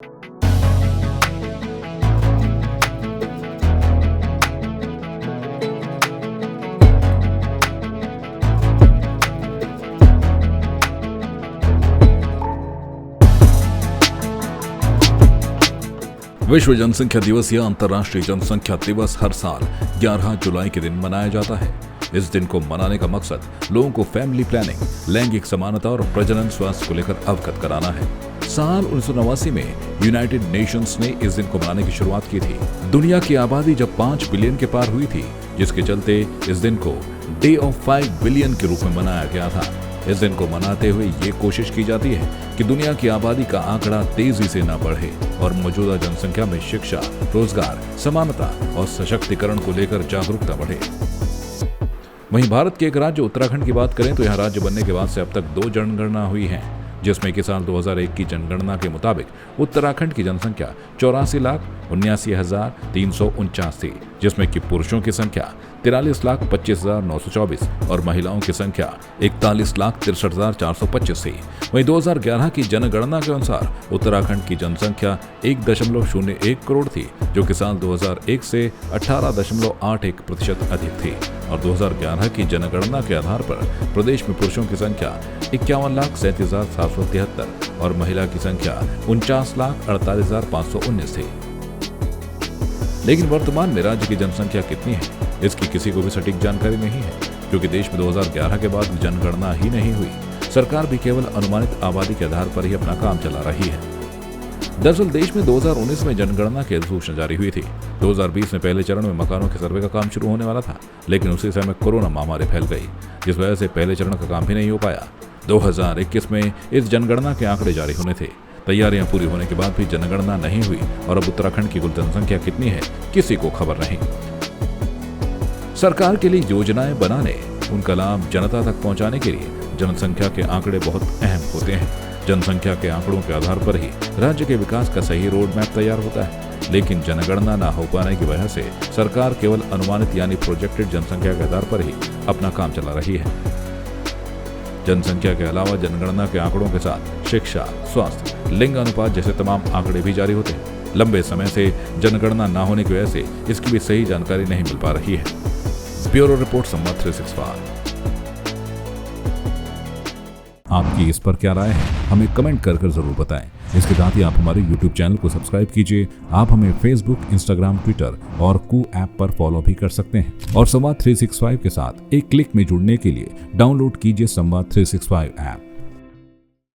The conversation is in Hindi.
विश्व जनसंख्या दिवस या अंतर्राष्ट्रीय जनसंख्या दिवस हर साल 11 जुलाई के दिन मनाया जाता है। इस दिन को मनाने का मकसद लोगों को फैमिली प्लानिंग, लैंगिक समानता और प्रजनन स्वास्थ्य को लेकर अवगत कराना है। साल 1989 में यूनाइटेड नेशंस ने इस दिन को मनाने की शुरुआत की थी। दुनिया की आबादी जब 5 बिलियन के पार हुई थी, जिसके चलते इस दिन को डे ऑफ 5 बिलियन के रूप में मनाया गया था। इस दिन को मनाते हुए ये कोशिश की जाती है कि दुनिया की आबादी का आंकड़ा तेजी से न बढ़े और मौजूदा जनसंख्या में शिक्षा, रोजगार, समानता और सशक्तिकरण को लेकर जागरूकता बढ़े। वहीं भारत के एक राज्य उत्तराखंड की बात करें तो यहाँ राज्य बनने के बाद से अब तक 2 जनगणना हुई हैं, जिसमें कि साल 2001 की जनगणना के मुताबिक उत्तराखंड की जनसंख्या 84,79,349 थी, जिसमें कि पुरुषों की संख्या 43,25,924 और महिलाओं की संख्या 41,63,425 थी। वहीं 2011 की जनगणना के अनुसार उत्तराखंड की जनसंख्या 1.01 करोड़ थी, जो कि साल 2001 से 18.81% अधिक थी। और 2011 की जनगणना के आधार पर प्रदेश में पुरुषों की संख्या 51,37,773 और महिला की संख्या 49,48,519 थी। लेकिन वर्तमान में राज्य की जनसंख्या कितनी है, इसकी किसी को भी सटीक जानकारी नहीं है, क्योंकि देश में 2011 के बाद जनगणना ही नहीं हुई। सरकार भी केवल अनुमानित आबादी के आधार पर ही अपना काम चला रही है। दरअसल देश में 2019 में जनगणना की अधिसूचना जारी हुई थी। 2020 में पहले चरण में मकानों के सर्वे का काम शुरू होने वाला था, लेकिन उसी समय कोरोना महामारी फैल गई, जिस वजह से पहले चरण का काम भी नहीं हो पाया। 2021 में इस जनगणना के आंकड़े जारी होने थे। तैयारियां पूरी होने के बाद भी जनगणना नहीं हुई और अब उत्तराखंड की कुल जनसंख्या कितनी है, किसी को खबर नहीं। सरकार के लिए योजनाएं बनाने, उनका लाभ जनता तक पहुंचाने के लिए जनसंख्या के आंकड़े बहुत अहम होते हैं। जनसंख्या के आंकड़ों के आधार पर ही राज्य के विकास का सही रोड मैप तैयार होता है, लेकिन जनगणना न हो पाने की वजह से सरकार केवल अनुमानित यानी प्रोजेक्टेड जनसंख्या के आधार पर ही अपना काम चला रही है। जनसंख्या के अलावा जनगणना के आंकड़ों के साथ शिक्षा, स्वास्थ्य, लिंग अनुपात जैसे तमाम आंकड़े भी जारी होते हैं। लंबे समय से जनगणना न होने की वजह से इसकी भी सही जानकारी नहीं मिल पा रही है। ब्यूरो रिपोर्ट, संवाद 365। आपकी इस पर क्या राय है, हमें कमेंट कर जरूर बताएं। इसके साथ ही आप हमारे YouTube चैनल को सब्सक्राइब कीजिए। आप हमें Facebook, Instagram, Twitter और कू ऐप पर फॉलो भी कर सकते हैं। और संवाद 365 के साथ एक क्लिक में जुड़ने के लिए डाउनलोड कीजिए संवाद 365 ऐप।